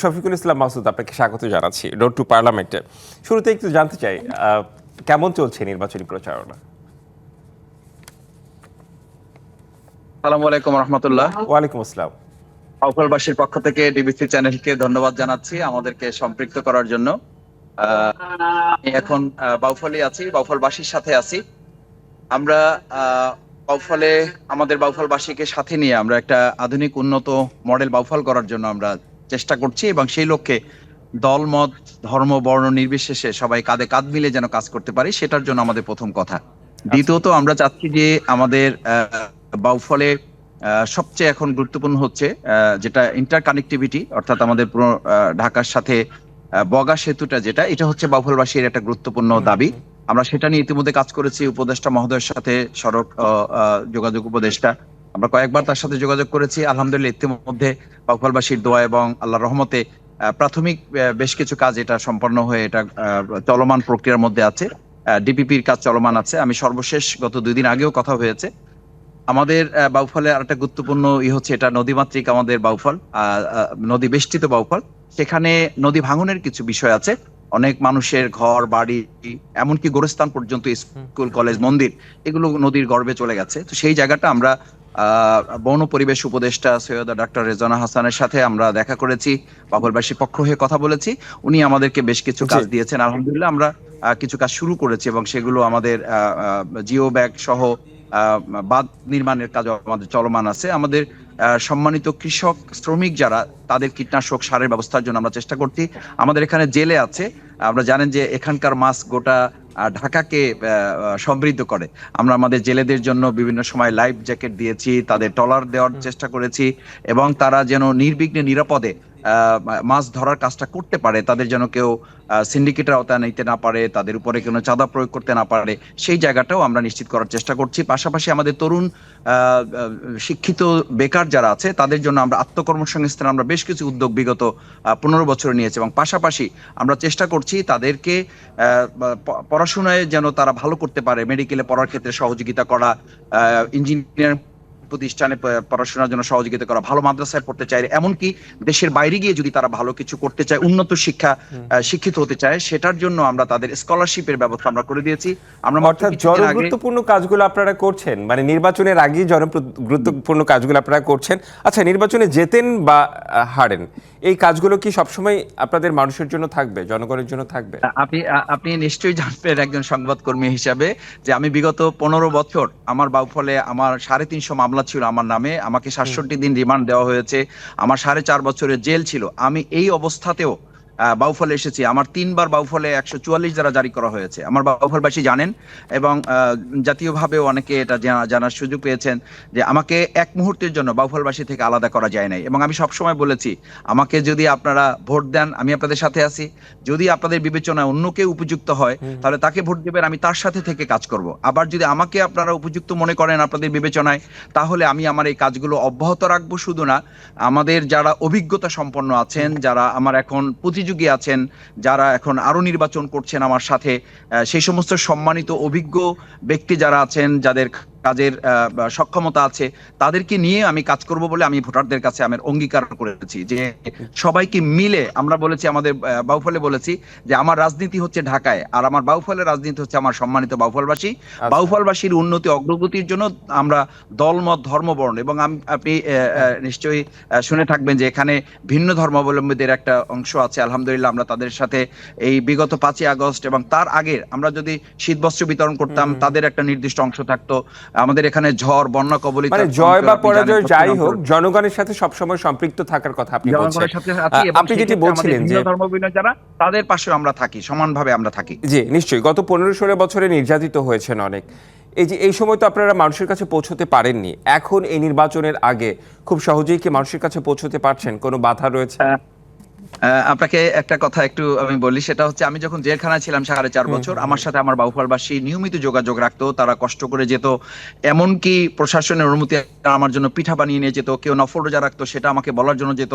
শফিকুল ইসলাম মাসুদ, আপনাকে স্বাগত জানাচ্ছি রোড টু পার্লামেন্টে। শুরুতে একটু জানতে চাই, কেমন চলছে নির্বাচনী প্রচারণা? আসসালামু আলাইকুম রহমতুল্লাহ। ওয়ালাইকুম আসসালাম। বাউফলবাসীর পক্ষ থেকে ডিবিসি চ্যানেলকে ধন্যবাদ জানাচ্ছি আমাদেরকে সম্পৃক্ত করার জন্য। আমি এখন বাউফলে আছি, বাউফলবাসীর সাথে আছি। আমরা বাউফলে আমাদের বাউফলবাসীকে সাথে নিয়ে আমরা একটা আধুনিক উন্নত মডেল বাউফল করার জন্য আমরা চেষ্টা করছি এবং সেই লক্ষ্যে দল মত ধর্ম বর্ণ নির্বিশেষে সবাই কাঁধে কাঁধ মিলে যেন কাজ করতে পারি, সেটার জন্য আমাদের প্রথম কথা। দ্বিতীয়ত আমরা চাচ্ছি যে আমাদের বাউফলে সবচেয়ে এখন গুরুত্বপূর্ণ হচ্ছে যেটা ইন্টার কানেক্টিভিটি, অর্থাৎ আমাদের পুরো ঢাকার সাথে বগা সেতুটা, যেটা এটা হচ্ছে বাউফলবাসীর একটা গুরুত্বপূর্ণ দাবি। আমরা সেটা নিয়ে ইতিমধ্যে কাজ করেছি উপদেষ্টা মহোদয়ের সাথে, সড়ক যোগাযোগ উপদেষ্টা। আমরা কয়েকবার তার সাথে যোগাযোগ করেছি। আলহামদুলিল্লাহ ইতিমধ্যে বাউফলবাসীর দোয়া এবং আল্লাহর রহমতে প্রাথমিক বেশ কিছু কাজ এটা সম্পন্ন হয়ে এটা চলমান প্রক্রিয়ার মধ্যে আছে। ডিপিপির কাজ চলমান আছে। আমি সর্বশেষ গত 2 দিন আগেও কথা হয়েছে। আমাদের বাউফলে আর একটা গুরুত্বপূর্ণ হচ্ছে এটা নদীমাতৃক আমাদের বাউফল, নদী বেষ্টিত বাউফল। সেখানে নদী ভাঙনের কিছু বিষয় আছে। অনেক মানুষের ঘর বাড়ি, এমনকি গোরস্থান পর্যন্ত, স্কুল কলেজ মন্দির, এগুলো নদীর গর্ভে চলে গেছে। তো সেই জায়গাটা আমরা বন পরিবেশ উপদেষ্টা সৈয়দা ডাক্তার রেজওয়ানা হাসানের সাথে আমরা দেখা করেছি, বাউফলবাসীর পক্ষ হয়ে কথা বলেছি। উনি আমাদেরকে বেশ কিছু কাজ দিয়েছেন। আলহামদুলিল্লাহ আমরা কিছু কাজ শুরু করেছি এবং সেগুলো আমাদের জিও ব্যাগ সহ বাঁধ নির্মাণের কাজ আমাদের চলমান আছে। আমাদের সম্মানিত কৃষক শ্রমিক যারা, তাদের কীটনাশক সারের ব্যবস্থার জন্য আমরা চেষ্টা করছি। আমাদের এখানে জেলে আছে, আমরা জানেন যে এখানকার মাছ গোটা ঢাকাকে সমৃদ্ধ করে। আমরা আমাদের জেলেদের জন্য বিভিন্ন সময় লাইফ জ্যাকেট দিয়েছি, তাদের ট্রলার দেওয়ার চেষ্টা করেছি এবং তারা যেন নির্বিঘ্নে নিরাপদে মাছ ধরার কাজটা করতে পারে, তাদের যেন কেউ সিন্ডিকেটের আওতায় নিতে না পারে, তাদের উপরে কোনো চাঁদা প্রয়োগ করতে না পারে, সেই জায়গাটাও আমরা নিশ্চিত করার চেষ্টা করছি। পাশাপাশি আমাদের তরুণ শিক্ষিত বেকার যারা আছে, তাদের জন্য আমরা আত্মকর্মসংস্থান আমরা বেশ কিছু উদ্যোগ বিগত 15 বছরে নিয়েছি এবং পাশাপাশি আমরা চেষ্টা করছি তাদেরকে পড়াশোনায় যেন তারা ভালো করতে পারে, মেডিকেলে পড়ার ক্ষেত্রে সহযোগিতা করা, ইঞ্জিনিয়ারিং প্রতিষ্ঠানে পড়াশোনার জন্য সহযোগিতা করা, ভালো মাদ্রাসায় পড়তে চায়, এমনকি দেশের বাইরে গিয়ে যদি তারা ভালো কিছু করতে চায়, উন্নত শিক্ষিত হতে চায়, সেটার জন্য আমরা তাদের স্কলারশিপের ব্যবস্থা আমরা করে দিয়েছি। আমরা অর্থাৎ জনগুরুত্বপূর্ণ কাজগুলো আপনারা করছেন, মানে নির্বাচনের আগেই গুরুত্বপূর্ণ কাজগুলো আপনারা করছেন। আচ্ছা, নির্বাচনে জেতেন বা হারেন, এই কাজগুলো কি সবসময় আপনাদের মানুষের জন্য থাকবে, জনগণের জন্য থাকবে? আপনি নিশ্চয়ই জানবেন একজন সংবাদকর্মী হিসাবে যে আমি বিগত 15 বছর আমার বাউফলে আমার 350 মামলা ছিল আমার নামে, আমাকে 67 দিন রিমান্ড দেওয়া হয়েছে, আমার 4.5 বছরের জেল ছিল। আমি এই অবস্থাতেও বাউফলে এসেছি। আমার 3বার বাউফলে 144 দ্বারা জারি করা হয়েছে। আমার বাউফলবাসী জানেন এবং জাতীয়ভাবেও অনেকে এটা জানার সুযোগ পেয়েছেন যে আমাকে এক মুহূর্তের জন্য বাউফলবাসী থেকে আলাদা করা যায় নাই। এবং আমি সবসময় বলেছি, আমাকে যদি আপনারা ভোট দেন আমি আপনাদের সাথে আছি, যদি আপনাদের বিবেচনায় অন্য কেউ উপযুক্ত হয় তাহলে তাকে ভোট দেবেন, আমি তার সাথে থেকে কাজ করব। আবার যদি আমাকে আপনারা উপযুক্ত মনে করেন আপনাদের বিবেচনায়, তাহলে আমি আমার এই কাজগুলো অব্যাহত রাখবো। শুধু না, আমাদের যারা অভিজ্ঞতা সম্পন্ন আছেন, যারা আমার এখন প্রতিযোগী আছেন, যারা এখন আরো নির্বাচন করছেন আমার সাথে, সেই সমস্ত সম্মানিত অভিজ্ঞ ব্যক্তি যারা আছেন, যাদের কাজের সক্ষমতা আছে, তাদেরকে নিয়ে আমি কাজ করব বলে আমি ভোটারদের কাছে আমার অঙ্গীকার করেছি যে সবাইকে মিলে আমরা বলেছি, আমাদের বাউফলে বলেছি যে আমার রাজনীতি হচ্ছে ঢাকায়, আর আমার বাউফলের রাজনীতি হচ্ছে আমার সম্মানিত বাউফলবাসী। বাউফলবাসীর উন্নতি অগ্রগতির জন্য আমরা দলমত ধর্মবর্ণ, এবং আপনি নিশ্চয়ই শুনে থাকবেন যে এখানে ভিন্ন ধর্মাবলম্বীদের একটা অংশ আছে। আলহামদুলিল্লাহ আমরা তাদের সাথে এই বিগত 5ই আগস্ট এবং তার আগে আমরা যদি শীতবস্ত্র বিতরণ করতাম, তাদের একটা নির্দিষ্ট অংশ থাকতো। আমাদের এখানে ঝড় বন্যা কবলিত, মানে জয় বা পরাজয় যাই হোক, জনগণের সাথে সবসময় সম্পৃক্ত থাকার কথা আপনি বলছেন। আপনি যেটি বলছিলেন যে ধর্মভিন্ন যারা, তাদের পাশে আমরা থাকি, সমানভাবে আমরা থাকি। জি নিশ্চয়ই। গত 15-16 বছরে নির্যাতিত হয়েছেন অনেক, এই সময় তো আপনারা মানুষের কাছে পৌঁছতে পারেননি। এখন এই নির্বাচনের আগে খুব সহজেই কি মানুষের কাছে পৌঁছতে পারছেন? কোনো বাধা রয়েছে? আপনাকে একটা কথা একটু আমি বলি, সেটা হচ্ছে আমি যখন জেলখানায় ছিলাম 4.5 বছর, আমার সাথে আমার বাউফলবাসী নিয়মিত যোগাযোগ রাখতো, তারা কষ্ট করে যেত, এমনকি প্রশাসনের অনুমতি আমার জন্য পিঠা বানিয়ে নিয়ে যেত, কেউ নফল রোজা রাখতো সেটা আমাকে বলার জন্য যেত,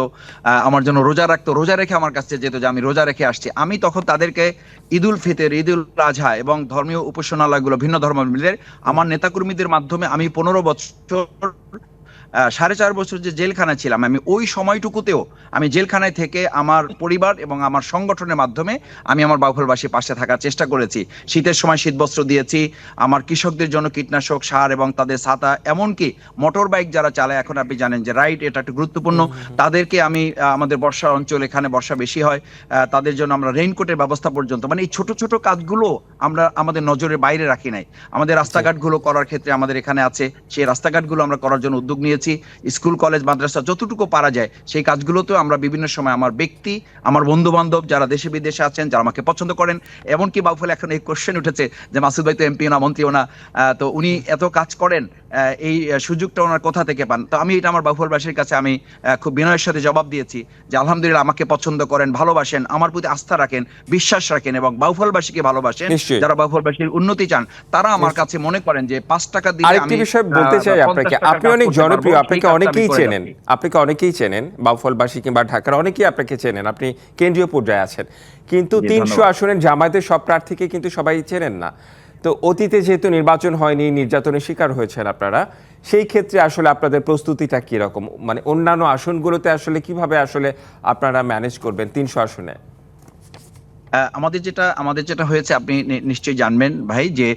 আমার জন্য রোজা রাখতো, রোজা রেখে আমার কাছে যেত যে আমি রোজা রেখে আসছি। আমি তখন তাদেরকে ঈদুল ফিতর, ঈদুল আজহা এবং ধর্মীয় উপাসনালয়গুলো ভিন্ন ধর্মাবলম্বীদের আমার নেতাকর্মীদের মাধ্যমে আমি 15 বছর 4.5 বছর যে জেলখানায় ছিলাম, আমি ওই সময়টুকুতেও আমি জেলখানায় থেকে আমার পরিবার এবং আমার সংগঠনের মাধ্যমে আমি আমার বাউফলবাসীর পাশে থাকার চেষ্টা করেছি। শীতের সময় শীতবস্ত্র দিয়েছি, আমার কৃষকদের জন্য কীটনাশক সার এবং তাদের ছাতা, এমনকি মোটর বাইক যারা চালায়, এখন আপনি জানেন যে রাইড এটা একটা গুরুত্বপূর্ণ, তাদেরকে আমি আমাদের বর্ষা অঞ্চল, এখানে বর্ষা বেশি হয়, তাদের জন্য আমরা রেইনকোটের ব্যবস্থা পর্যন্ত, মানে এই ছোট ছোট কাজগুলো আমরা আমাদের নজরের বাইরে রাখি নাই। আমাদের রাস্তাঘাটগুলো করার ক্ষেত্রে আমাদের এখানে আছে, সেই রাস্তাঘাটগুলো আমরা করার জন্য উদ্যোগ নিয়েছি। স্কুল কলেজ মাদ্রাসা যতটুকু পারা যায় সেই কাজগুলোতেও আমরা বিভিন্ন সময় আমার ব্যক্তি, আমার বন্ধু বান্ধব যারা দেশে বিদেশে আছেন, যারা আমাকে পছন্দ করেন, এমনকি বাউফলে এখন এই কোশ্চেন উঠেছে যে মাসুদ ভাই তো এমপিও না, মন্ত্রীও না, তো উনি এত কাজ করেন, এই সুযোগটা ওনার কোথা থেকে পান? তো আমি এটা আমার বাউফলবাসীর কাছে আমি খুব বিনয়ের সাথে জবাব দিয়েছি যে আলহামদুলিল্লাহ আমাকে পছন্দ করেন, ভালোবাসেন, আমার প্রতি আস্থা রাখেন, বিশ্বাস রাখেন এবং বাউফলবাসীকে ভালোবাসেন। নিশ্চয়ই। যারা বাউফলবাসীর উন্নতি চান তারা আমার কাছে মনে করেন যে 5 টাকা দিলে আরেকটি আমি বিষয় বলতে চাই 50 আপনাকে, টাকা আপনি কাজ অনেক করতে জনপ্রিয়, পারবো, আপনাকে সেই কাজটা আমি অনেকেই করে চেনেন, যাচ্ছি। আপনাকে অনেকেই চেনেন, বাউফলবাসী কিংবা ঢাকার অনেকেই আপনাকে চেনেন, আপনি কেন্দ্রীয় পর্যায়ে আছেন, কিন্তু জি, 300 ধন্যবাদ। আসনের জামায়াতের সব প্রার্থীকে কিন্তু সবাই চেনেন না। তো অতীতে যেহেতু নির্বাচন হয়নি, নির্যাতনের শিকার হয়েছেন আপনারা, সেই ক্ষেত্রে আসলে আপনাদের প্রস্তুতিটা কিরকম, মানে অন্যান্য আসনগুলোতে আসলে কিভাবে আসলে আপনারা ম্যানেজ করবেন 300 আসনে? আমাদের যেটা হয়েছে আপনি নিশ্চয়ই জানবেন ভাই, যে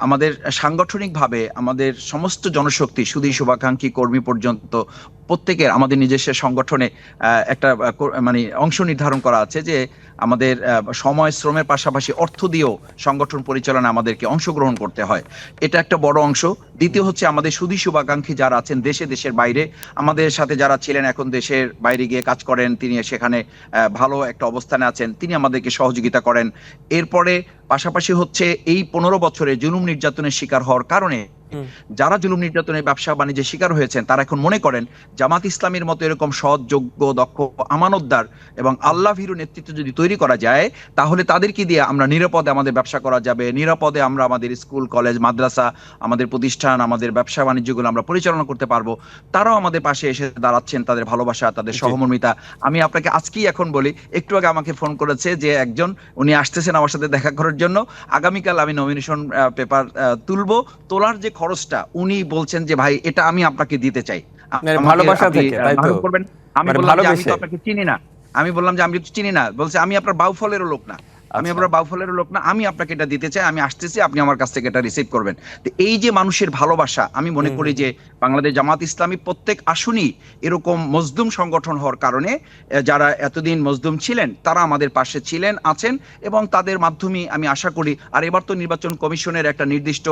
আমাদের সাংগঠনিকভাবে আমাদের সমস্ত জনশক্তি, শুধু শুভাকাঙ্ক্ষী কর্মী পর্যন্ত প্রত্যেকের আমাদের নিজস্ব সংগঠনে একটা মানে অংশ নির্ধারণ করা আছে যে আমাদের সময় শ্রমের পাশাপাশি অর্থ দিয়েও সংগঠন পরিচালনা আমাদেরকে অংশগ্রহণ করতে হয়। এটা একটা বড় অংশ। দ্বিতীয় হচ্ছে আমাদের সুধী শুভাকাঙ্ক্ষী যারা আছেন দেশে, দেশের বাইরে, আমাদের সাথে যারা ছিলেন এখন দেশের বাইরে গিয়ে কাজ করেন, তিনি সেখানে ভালো একটা অবস্থানে আছেন, তিনি আমাদেরকে সহযোগিতা করেন। এরপরে পাশাপাশি হচ্ছে এই 15 বছরে জুলুম নির্যাতনের শিকার হওয়ার কারণে যারা জুলুম নির্যাতনের ব্যবসা বাণিজ্যের শিকার হয়েছেন তারা এখন মনে করেন জামাত ইসলামের মতো এরকম সৎ, যোগ্য, দক্ষ, আমানতদার এবং আল্লাহ ভীরু নেতৃত্ব যদি তৈরি করা যায় তাহলে তাদেরকে দিয়ে আমরা নিরাপদে আমাদের ব্যবসা করা যাবে, নিরাপদে আমরা আমাদের স্কুল কলেজ মাদ্রাসা, আমাদের প্রতিষ্ঠান, আমাদের ব্যবসা বাণিজ্যগুলো আমরা পরিচালনা করতে পারবো। তারাও আমাদের পাশে এসে দাঁড়াচ্ছেন, তাদের ভালোবাসা, তাদের সহমর্মিতা। আমি আপনাকে আজকেই এখন বলি, একটু আগে আমাকে ফোন করেছে যে একজন, উনি আসতেছেন আমার সাথে দেখা করার জন্য, আগামীকাল আমি নমিনেশন পেপার তুলবো, তোলার যে খরচটা উনি বলছেন যে ভাই এটা আমি আপনাকে দিতে চাই, মানে আমাকে ভালোবাসা আপনি থেকে, তাই তো? মারুফ করবেন। আমি মানে বললাম যে আমি তো ভালোবেসে। আপনাকে চিনি না। আমি বললাম যে আমি তো চিনি না। বলছে আমি আপনার বাউফলেরও লোক না, আমি আচ্ছা। আপনার বাউফলেরও লোক না, আমি আপনাকে এটা দিতে চাই, আমি আসতেছি, আপনি আমার কাছ থেকে এটা রিসিভ করবেন। তো এই যে মানুষের ভালোবাসা, আমি মনে করি যে বাংলাদেশ জামাত ইসলামী প্রত্যেক আসনই এরকম মজলুম সংগঠন হওয়ার কারণে যারা এতদিন মজলুম ছিলেন তারা আমাদের পাশে ছিলেন, আছেন, এবং তাদের মাধ্যমে আমি আশা করি, আর এবার তো নির্বাচন কমিশনের একটা নির্দিষ্ট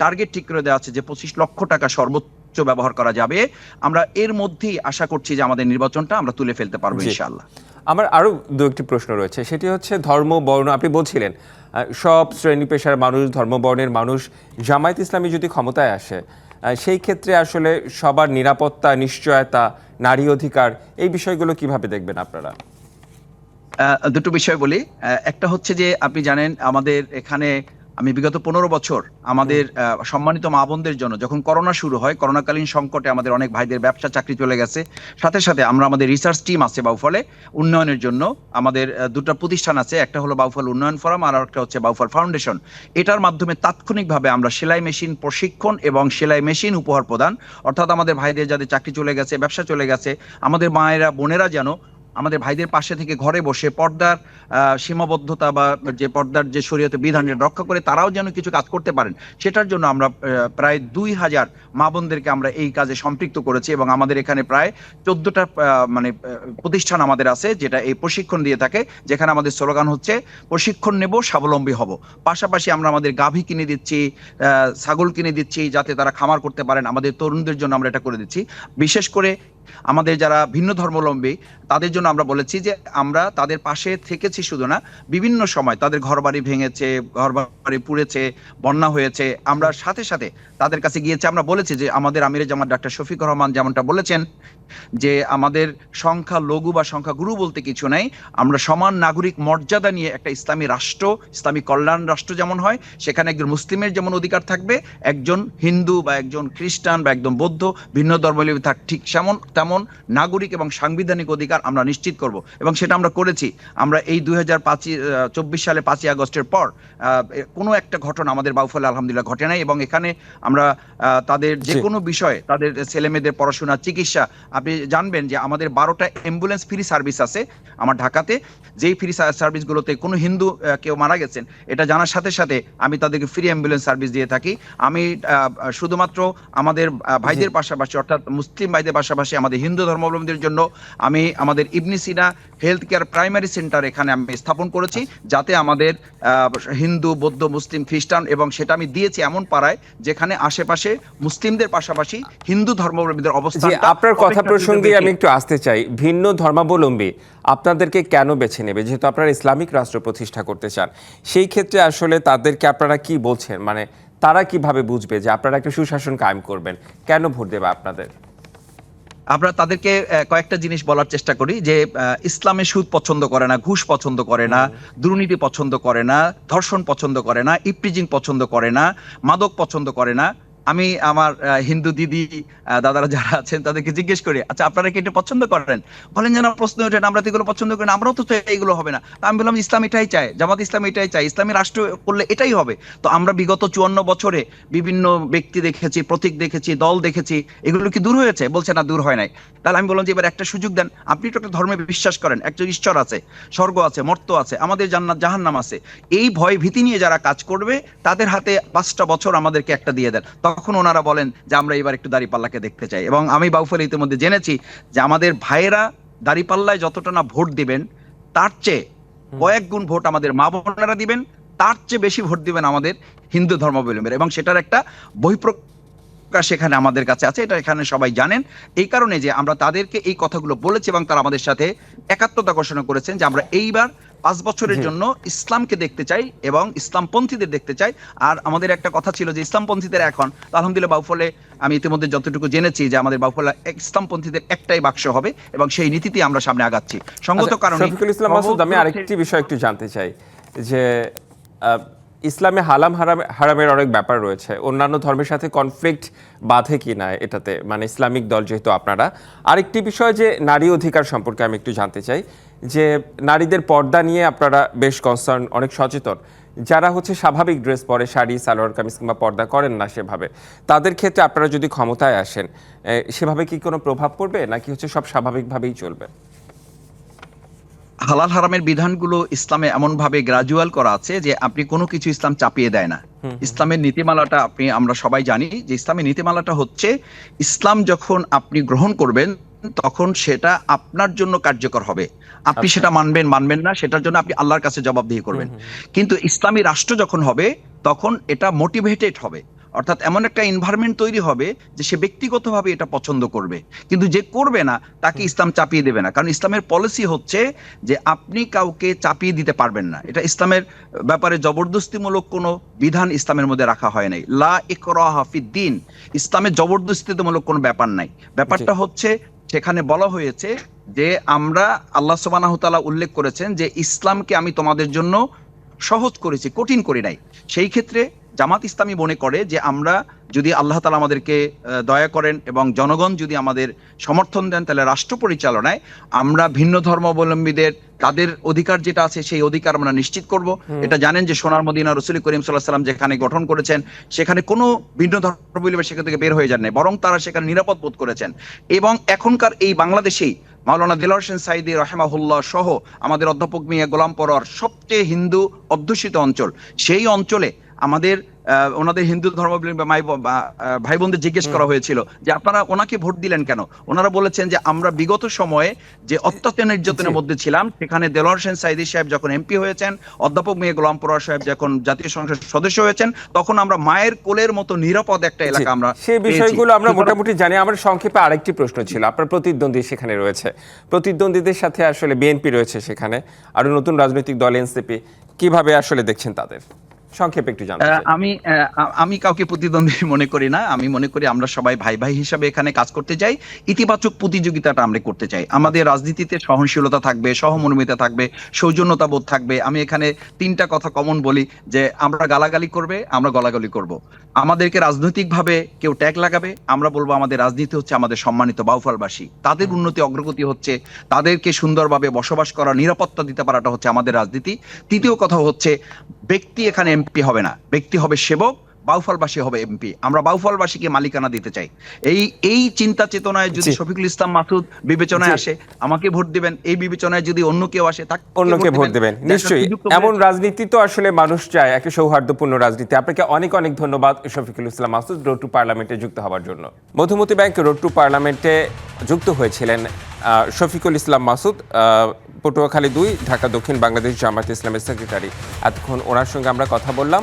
টার্গেট ঠিক করে দেওয়া আছে যে 25 লক্ষ টাকা সর্বোচ্চ ব্যবহার করা যাবে। আমরা এর মধ্যেই আশা করছি যে আমাদের নির্বাচনটা আমরা তুলে ফেলতে পারবো জি। ইনশাআল্লাহ। আমার আরো দু একটি প্রশ্ন রয়েছে, সেটি হচ্ছে ধর্ম বর্ণ, আপনি বলছিলেন সব শ্রেণী পেশার মানুষ, ধর্ম বর্ণের মানুষ জামায়াত ইসলামী যদি ক্ষমতায় আসে, সেই ক্ষেত্রে আসলে সবার নিরাপত্তা, নিশ্চয়তা, নারী অধিকার, এই বিষয়গুলো কিভাবে দেখবেন আপনারা? দুটো বিষয় বলি। একটা হচ্ছে যে আপনি জানেন আমাদের এখানে আমি বিগত 15 বছর আমাদের সম্মানিত মা বোনদের জন্য, যখন করোনা শুরু হয়, করোনাকালীন সংকটে আমাদের অনেক ভাইদের ব্যবসা চাকরি চলে গেছে, সাথে সাথে আমরা আমাদের রিসার্চ টিম আছে বাউফলে উন্নয়নের জন্য, আমাদের দুটো প্রতিষ্ঠান আছে, একটা হলো বাউফল উন্নয়ন ফোরাম আর একটা হচ্ছে বাউফল ফাউন্ডেশন। এটার মাধ্যমে তাৎক্ষণিকভাবে আমরা সেলাই মেশিন প্রশিক্ষণ এবং সেলাই মেশিন উপহার প্রদান, অর্থাৎ আমাদের ভাইদের যাদের চাকরি চলে গেছে, ব্যবসা চলে গেছে, আমাদের মায়েরা বোনেরা যেন আমাদের ভাইদের পাশে থেকে ঘরে বসে পর্দার সীমাবদ্ধতা বা যে পর্দার যে শরীয়তে বিধান রক্ষা করে তারাও যেন কিছু কাজ করতে পারেন, সেটার জন্য আমরা প্রায় 2000 মা বোনদেরকে আমরা এই কাজে সম্পৃক্ত করেছি এবং আমাদের এখানে প্রায় 14টা মানে প্রতিষ্ঠান আমাদের আছে যেটা এই প্রশিক্ষণ দিয়ে থাকে, যেখানে আমাদের স্লোগান হচ্ছে প্রশিক্ষণ নেব, স্বাবলম্বী হব। পাশাপাশি আমরা আমাদের গাভী কিনে দিচ্ছি, ছাগল কিনে দিচ্ছি যাতে তারা খামার করতে পারেন, আমাদের তরুণদের জন্য আমরা এটা করে দিচ্ছি। বিশেষ করে আমাদের যারা ভিন্ন ধর্মাবলম্বী তাদের জন্য আমরা বলেছি যে আমরা তাদের পাশে থেকেছি শুধু না, বিভিন্ন সময় তাদের ঘরবাড়ি ভেঙেছে, ঘরবাড়ি পুড়েছে, বন্যা হয়েছে, আমরা সাথে সাথে তাদের কাছে গিয়েছি, আমরা বলেছি যে আমাদের আমিরে জামাত ডাক্তার শফিকুর রহমান যেমনটা বলেছেন যে আমাদের সংখ্যা লঘু বা সংখ্যা গুরু বলতে কিছু নাই, আমরা সমান নাগরিক মর্যাদা নিয়ে একটা ইসলামী রাষ্ট্র, ইসলামী কল্যাণ রাষ্ট্র যেমন হয় সেখানে একজন মুসলিমের যেমন অধিকার থাকবে, একজন হিন্দু বা একজন খ্রিস্টান বা একজন বৌদ্ধ ভিন্ন ধর্মাবলম্বী থাক ঠিক তেমন নাগরিক এবং সাংবিধানিক অধিকার আমরা নিশ্চিত করব এবং সেটা আমরা করেছি। আমরা এই 2024 সালে 5ই আগস্টের পর কোনো একটা ঘটনা আমাদের বাউফলে আলহামদুলিল্লাহ ঘটে নাই এবং এখানে আমরা তাদের যে কোনো বিষয়ে তাদের ছেলেমেয়েদের পড়াশোনা, চিকিৎসা, আপনি জানবেন যে আমাদের 12টা অ্যাম্বুলেন্স ফ্রি সার্ভিস আছে আমার ঢাকাতে। যেই ফ্রি সার্ভিসগুলোতে কোনো হিন্দু কেউ মারা গেছেন এটা জানার সাথে সাথে আমি তাদেরকে ফ্রি অ্যাম্বুলেন্স সার্ভিস দিয়ে থাকি। আমি শুধুমাত্র আমাদের ভাইদের পাশাপাশি অর্থাৎ মুসলিম ভাইদের পাশাপাশি আমাদের হিন্দু ধর্মাবলম্বীদের জন্য আমি আমাদের ইবনে সিনা হেলথ কেয়ার প্রাইমারি সেন্টার এখানে আমি স্থাপন করেছি, যাতে আমাদের হিন্দু, বৌদ্ধ, মুসলিম, খ্রিস্টান, এবং সেটা আমি দিয়েছি এমন পাড়ায় যেখানে আশেপাশে মুসলিমদের পাশাপাশি হিন্দু ধর্মাবলম্বীদের অবস্থান। আপনার কথা প্রসঙ্গে আমি একটু আসতে চাই, ভিন্ন ধর্মাবলম্বী আপনাদেরকে কেন বেছে নেবে? যেহেতু আপনারা ইসলামিক রাষ্ট্র প্রতিষ্ঠা করতে চান, সেই ক্ষেত্রে আসলে তাদেরকে আপনারা কি বলছেন? মানে তারা কিভাবে বুঝবে যে আপনারা একটা সুশাসন কায়েম করবেন? কেন ভোট দেবে আপনাদের? আমরা তাদেরকে কয়েকটা জিনিস বলার চেষ্টা করি যে ইসলামে সুদ পছন্দ করে না, ঘুষ পছন্দ করে না, দুর্নীতি পছন্দ করে না, ধর্ষণ পছন্দ করে না, ইপটিজিং পছন্দ করে না, মাদক পছন্দ করে না। আমি আমার হিন্দু দিদি দাদারা যারা আছেন তাদেরকে জিজ্ঞেস করি, আচ্ছা আপনারা কি এটা পছন্দ করেন? বলেন যে না, প্রশ্ন ওঠেন আমরা তো এগুলো পছন্দ করি না, আমরাও তো এইগুলো হবে না। আমি বললাম ইসলাম এটাই চায়, জামাত ইসলাম এটাই চায়, ইসলামী রাষ্ট্র করলে এটাই হবে। তো আমরা বিগত 54 বছরে বিভিন্ন ব্যক্তি দেখেছি, প্রতীক দেখেছি, দল দেখেছি, এগুলো কি দূর হয়েছে? বলছে না, দূর হয় নাই। তাহলে আমি বললাম যে এবার একটা সুযোগ দেন, আপনি তো একটা ধর্মে বিশ্বাস করেন, একজন ঈশ্বর আছে, স্বর্গ আছে, মর্ত আছে, আমাদের জান্নাত জাহান্নাম আছে, এই ভয় ভীতি নিয়ে যারা কাজ করবে তাদের হাতে 5টা বছর আমাদেরকে একটা দিয়ে দেন। তখন ওনারা বলেন যে আমরা এবার একটু দাঁড়িপাল্লাকে দেখতে চাই। এবং আমি বাউফলে ইতিমধ্যে জেনেছি যে আমাদের ভাইয়েরা দাঁড়িপাল্লায় যতটা না ভোট দিবেন তার চেয়ে কয়েক গুণ ভোট আমাদের মা বোনেরা দিবেন, তার চেয়ে বেশি ভোট দিবেন আমাদের হিন্দু ধর্মাবলম্বীরা, এবং সেটার একটা বহিঃপ্রকাশ সেখানে আমাদের কাছে আছে, এটা এখানে সবাই জানেন। এই কারণে যে আমরা তাদেরকে এই কথাগুলো বলেছি এবং তারা আমাদের সাথে একাত্মতা ঘোষণা করেছেন যে আমরা এইবার 5 বছরের জন্য ইসলামকে দেখতে চাই এবং ইসলামপন্থীদের দেখতে চাই। আর আমাদের একটা কথা ছিল যে ইসলামপন্থীদের এখন আলহামদুলিল্লাহ বাউফলে আমি ইতিমধ্যে যতটুকু জেনেছি যে আমাদের বাউফলে ইসলামপন্থীদের একটাই বাক্স হবে এবং সেই নীতিতে আমরা সামনে আগাচ্ছি। সঙ্গত কারণে শফিকুল ইসলাম মাসুদ, আমি আরেকটি বিষয় একটু জানতে চাই যে ইসলামে হারামের অনেক ব্যাপার রয়েছে, অন্যান্য ধর্মের সাথে কনফ্লিক্ট বাধে কিনা এটাতে, মানে ইসলামিক দল যেহেতু আপনারা। আরেকটি বিষয় যে নারী অধিকার সম্পর্কে আমি একটু জানতে চাই যে নারীদের পর্দা নিয়ে আপনারা বেশ কনসার্ন, অনেক সচেতন। যারা স্বাভাবিক ড্রেস পরে, শাড়ি, সালোয়ার কামিজ কিংবা পর্দা করেন না সেভাবে, তাদের ক্ষেত্রে আপনারা যদি ক্ষমতায় আসেন সেভাবে কি কোনো প্রভাব পড়বে, নাকি সব স্বাভাবিকভাবেই চলবে? হালাল হারামের বিধানগুলো ইসলামে এমন ভাবে গ্রাজুয়াল করা আছে যে আপনি কোনো কিছু ইসলাম চাপিয়ে দেয় না। ইসলামের নীতিমালাটা আমরা সবাই জানি যে ইসলামের নীতিমালাটা হচ্ছে ইসলাম যখন আপনি গ্রহণ করবেন তখন সেটা আপনার জন্য কার্যকর হবে, আপনি সেটা মানবেন না, সেটার জন্য আপনি আল্লাহর কাছে জবাবদিহি করবেন। কিন্তু ইসলামী রাষ্ট্র যখন হবে তখন এটা মোটিভেটেড হবে, অর্থাৎ এমন একটা এনভায়রনমেন্ট তৈরি হবে যে সে ব্যক্তিগতভাবে এটা পছন্দ করবে, কিন্তু যে করবে না তাকে ইসলাম চাপিয়ে দেবে না। কারণ ইসলামের পলিসি হচ্ছে যে আপনি কাউকে চাপিয়ে দিতে পারবেন না। এটা ইসলামের ব্যাপারে জবরদস্তিমূলক কোনো বিধান ইসলামের মধ্যে রাখা হয় নাই। লা ইকরাহা ফিদ্দিন, ইসলামে জবরদস্তিমূলক কোনো ব্যাপার নাই। ব্যাপারটা হচ্ছে সেখানে বলা হয়েছে যে আমরা আল্লাহ সুবহানাহু ওয়া তাআলা উল্লেখ করেছেন যে ইসলামকে আমি তোমাদের জন্য সহজ করেছি, কঠিন করি নাই। সেই ক্ষেত্রে জামাত ইসলামী মনে করে যে আমরা যদি আল্লাহ তাআলা আমাদেরকে দয়া করেন এবং জনগণ যদি আমাদের সমর্থন দেন, তাহলে রাষ্ট্র পরিচালনায় আমরা ভিন্ন ধর্মাবলম্বীদের তাদের অধিকার যেটা আছে সেই অধিকার আমরা নিশ্চিত করব। এটা জানেন যে সোনার মদিনা রাসূল করিম সাল্লাল্লাহু আলাইহি ওয়াসাল্লাম যেখানে গঠন করেছেন সেখানে কোনো ভিন্ন ধর্মাবলম্বী সেখান থেকে বের হয়ে যান নাই, বরং তারা সেখানে নিরাপদ বোধ করেছেন। এবং এখনকার এই বাংলাদেশেই মাওলানা দেলোয়ার হোসেন সাঈদী রাহিমাহুল্লাহ সহ আমাদের অধ্যাপক মিয়া গোলাম পরোয়ার সবচেয়ে হিন্দু অধ্যুষিত অঞ্চল, সেই অঞ্চলে আমাদের ওনাদের হিন্দু ধর্মাবলম্বী ভাই বোনদের জিজ্ঞেস করা হয়েছিল যে আপনারা ওনাকে ভোট দিলেন কেন? ওনারা বলেছেন যে আমরা বিগত সময়ে যে অত্যাচার নির্যাতনের মধ্যে ছিলাম সেখানে দেলোয়ার হোসেন সাঈদী সাহেব যখন এমপি হয়েছেন, অধ্যাপক মিয়া গোলাম পরোয়ার সাহেব যখন জাতীয় সংসদ সদস্য হয়েছেন, তখন আমরা মায়ের কোলের মতো নিরাপদ একটা এলাকা আমরা সেই বিষয়গুলো আমরা মোটামুটি জানি। আমার সংক্ষেপে আরেকটি প্রশ্ন ছিল, আপনার প্রতিদ্বন্দ্বী সেখানে রয়েছে, প্রতিদ্বন্দ্বীদের সাথে আসলে বিএনপি রয়েছে সেখানে, আরো নতুন রাজনৈতিক দল এনসিপি, কিভাবে আসলে দেখছেন তাদের? সংক্ষেপে একটু জানতে চাই। আমি কাউকে প্রতিদ্বন্দ্বী মনে করি না। আমি মনে করি আমরা সবাই ভাই ভাই হিসাবে এখানে কাজ করতে চাই। ইতিবাচক প্রতিযোগিতাটা আমরা করতে চাই। আমাদের রাজনীতিতে সহনশীলতা থাকবে, সহমর্মিতা থাকবে, সৌজন্যতা বোধ থাকবে। আমি এখানে 3টা কথা কমন বলি যে আমরা গালাগালি করবে, আমরা গলাগালি করব। আমাদেরকে রাজনৈতিকভাবে কেউ ট্যাগ লাগাবে, আমরা বলবো আমাদের রাজনীতি হচ্ছে আমাদের সম্মানিত বাউফলবাসী। তাদের উন্নতি অগ্রগতি হচ্ছে তাদেরকে সুন্দরভাবে বসবাস করা, নিরাপত্তা দিতে পারাটা হচ্ছে আমাদের রাজনীতি। তৃতীয় কথা হচ্ছে ব্যক্তি এখানে এমপি হবে না, ব্যক্তি হবে সেবক, বাউফলবাসী হবে এমপি। আমরা বাউফলবাসীকে মালিকানা দিতে চাই। এই চিন্তা চেতনায় যদি জি। শফিকুল ইসলাম মাসুদ বিবেচনায় জি। আসে, আমাকে ভোট দিবেন। এই বিবেচনায় যদি অন্য কেউ আসে, তাকে অন্যকে ভোট দেবেন দেখার নিশ্চয়ই। সুযোগ তো এমন হয়েছে। রাজনীতি তো আসলে মানুষ চায়, একটা সৌহার্দ্যপূর্ণ রাজনীতি। আপনাকে অনেক অনেক ধন্যবাদ শফিকুল ইসলাম মাসুদ রোড টু পার্লামেন্টে যুক্ত হওয়ার জন্য। মধুমতি ব্যাংক রোড টু পার্লামেন্টে যুক্ত হয়েছিলেন শফিকুল ইসলাম মাসুদ, পটুয়াখালী 2 ঢাকা দক্ষিণ বাংলাদেশ জামায়াতে ইসলামের সেক্রেটারি। এতক্ষণ ওনার সঙ্গে আমরা কথা বললাম।